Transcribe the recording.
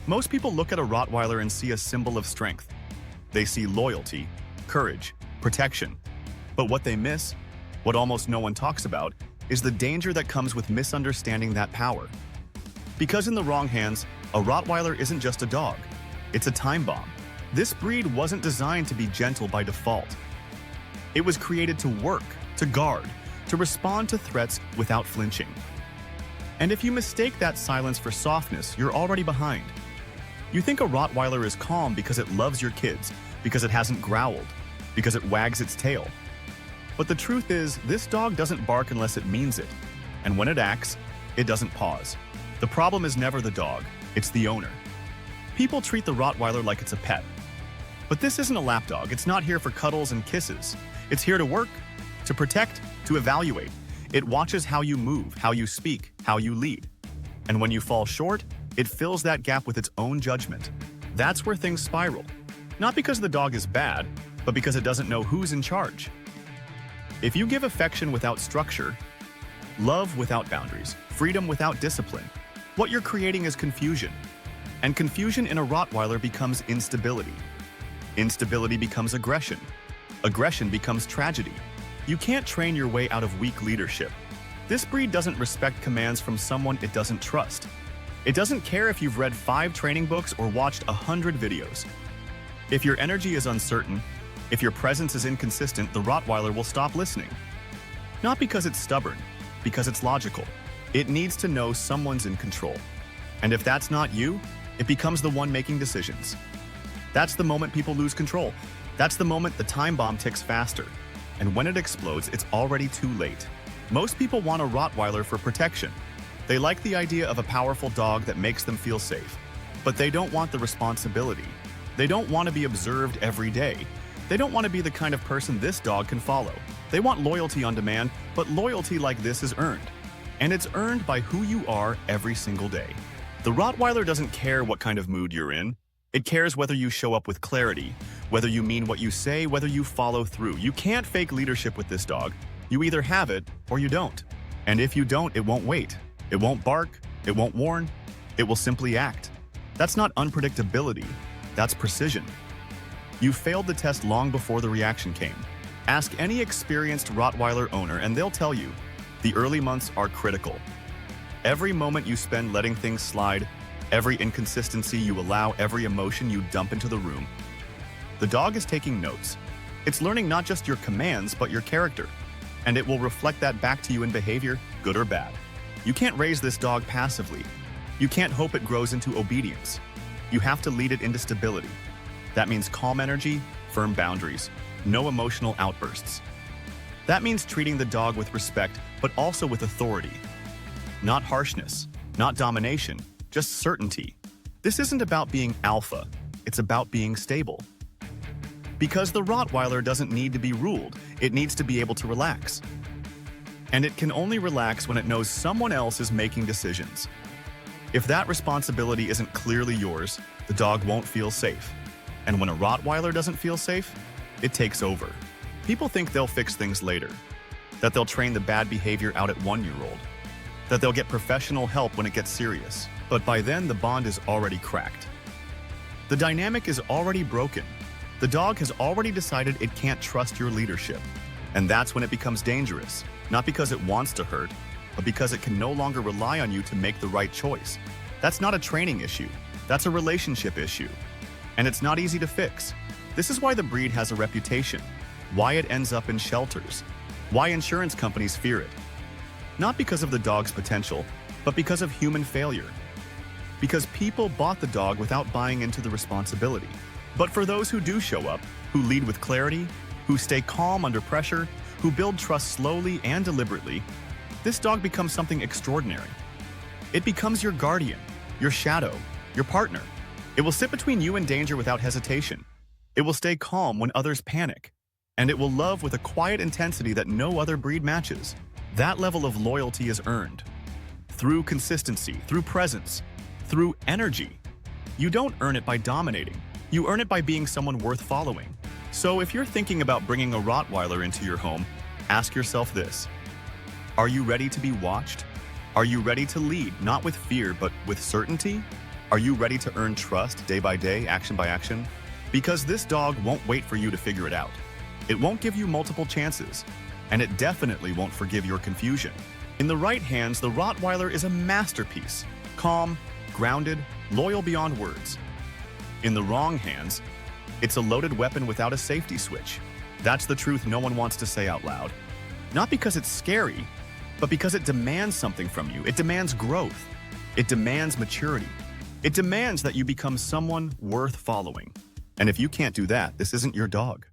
Most people look at a Rottweiler and see a symbol of strength. They see loyalty, courage, protection. But what they miss, what almost no one talks about, is the danger that comes with misunderstanding that power. Because in the wrong hands, a Rottweiler isn't just a dog, it's a time bomb. This breed wasn't designed to be gentle by default. It was created to work, to guard, to respond to threats without flinching. And if you mistake that silence for softness, you're already behind. You think a Rottweiler is calm because it loves your kids, because it hasn't growled, because it wags its tail. But the truth is, this dog doesn't bark unless it means it. And when it acts, it doesn't pause. The problem is never the dog, it's the owner. People treat the Rottweiler like it's a pet. But this isn't a lapdog. It's not here for cuddles and kisses. It's here to work, to protect, to evaluate. It watches how you move, how you speak, how you lead. And when you fall short, it fills that gap with its own judgment. That's where things spiral. Not because the dog is bad, but because it doesn't know who's in charge. If you give affection without structure, love without boundaries, freedom without discipline, what you're creating is confusion. And confusion in a Rottweiler becomes instability. Instability becomes aggression. Aggression becomes tragedy. You can't train your way out of weak leadership. This breed doesn't respect commands from someone it doesn't trust. It doesn't care if you've read 5 training books or watched 100 videos. If your energy is uncertain, if your presence is inconsistent, the Rottweiler will stop listening. Not because it's stubborn, because it's logical. It needs to know someone's in control. And if that's not you, it becomes the one making decisions. That's the moment people lose control. That's the moment the time bomb ticks faster. And when it explodes, it's already too late. Most people want a Rottweiler for protection. They like the idea of a powerful dog that makes them feel safe. But they don't want the responsibility. They don't want to be observed every day. They don't want to be the kind of person this dog can follow. They want loyalty on demand, but loyalty like this is earned. And it's earned by who you are every single day. The Rottweiler doesn't care what kind of mood you're in. It cares whether you show up with clarity, whether you mean what you say, whether you follow through. You can't fake leadership with this dog. You either have it or you don't. And if you don't, it won't wait. It won't bark. It won't warn. It will simply act. That's not unpredictability. That's precision. You failed the test long before the reaction came. Ask any experienced Rottweiler owner and they'll tell you, the early months are critical. Every moment you spend letting things slide, every inconsistency you allow, every emotion you dump into the room, the dog is taking notes. It's learning not just your commands, but your character. And it will reflect that back to you in behavior, good or bad. You can't raise this dog passively. You can't hope it grows into obedience. You have to lead it into stability. That means calm energy, firm boundaries, no emotional outbursts. That means treating the dog with respect, but also with authority. Not harshness, not domination, just certainty. This isn't about being alpha, it's about being stable. Because the Rottweiler doesn't need to be ruled, it needs to be able to relax. And it can only relax when it knows someone else is making decisions. If that responsibility isn't clearly yours, the dog won't feel safe. And when a Rottweiler doesn't feel safe, it takes over. People think they'll fix things later, that they'll train the bad behavior out at 1-year-old, that they'll get professional help when it gets serious. But by then, the bond is already cracked. The dynamic is already broken. The dog has already decided it can't trust your leadership. And that's when it becomes dangerous, not because it wants to hurt, but because it can no longer rely on you to make the right choice. That's not a training issue. That's a relationship issue. And it's not easy to fix. This is why the breed has a reputation, why it ends up in shelters, why insurance companies fear it. Not because of the dog's potential, but because of human failure. Because people bought the dog without buying into the responsibility. But for those who do show up, who lead with clarity, who stay calm under pressure, who build trust slowly and deliberately, this dog becomes something extraordinary. It becomes your guardian, your shadow, your partner. It will sit between you and danger without hesitation. It will stay calm when others panic. And it will love with a quiet intensity that no other breed matches. That level of loyalty is earned. Through consistency, through presence, through energy. You don't earn it by dominating. You earn it by being someone worth following. So if you're thinking about bringing a Rottweiler into your home, ask yourself this. Are you ready to be watched? Are you ready to lead, not with fear, but with certainty? Are you ready to earn trust day by day, action by action? Because this dog won't wait for you to figure it out. It won't give you multiple chances, and it definitely won't forgive your confusion. In the right hands, the Rottweiler is a masterpiece, calm, grounded, loyal beyond words. In the wrong hands, it's a loaded weapon without a safety switch. That's the truth no one wants to say out loud. Not because it's scary, but because it demands something from you. It demands growth. It demands maturity. It demands that you become someone worth following. And if you can't do that, this isn't your dog.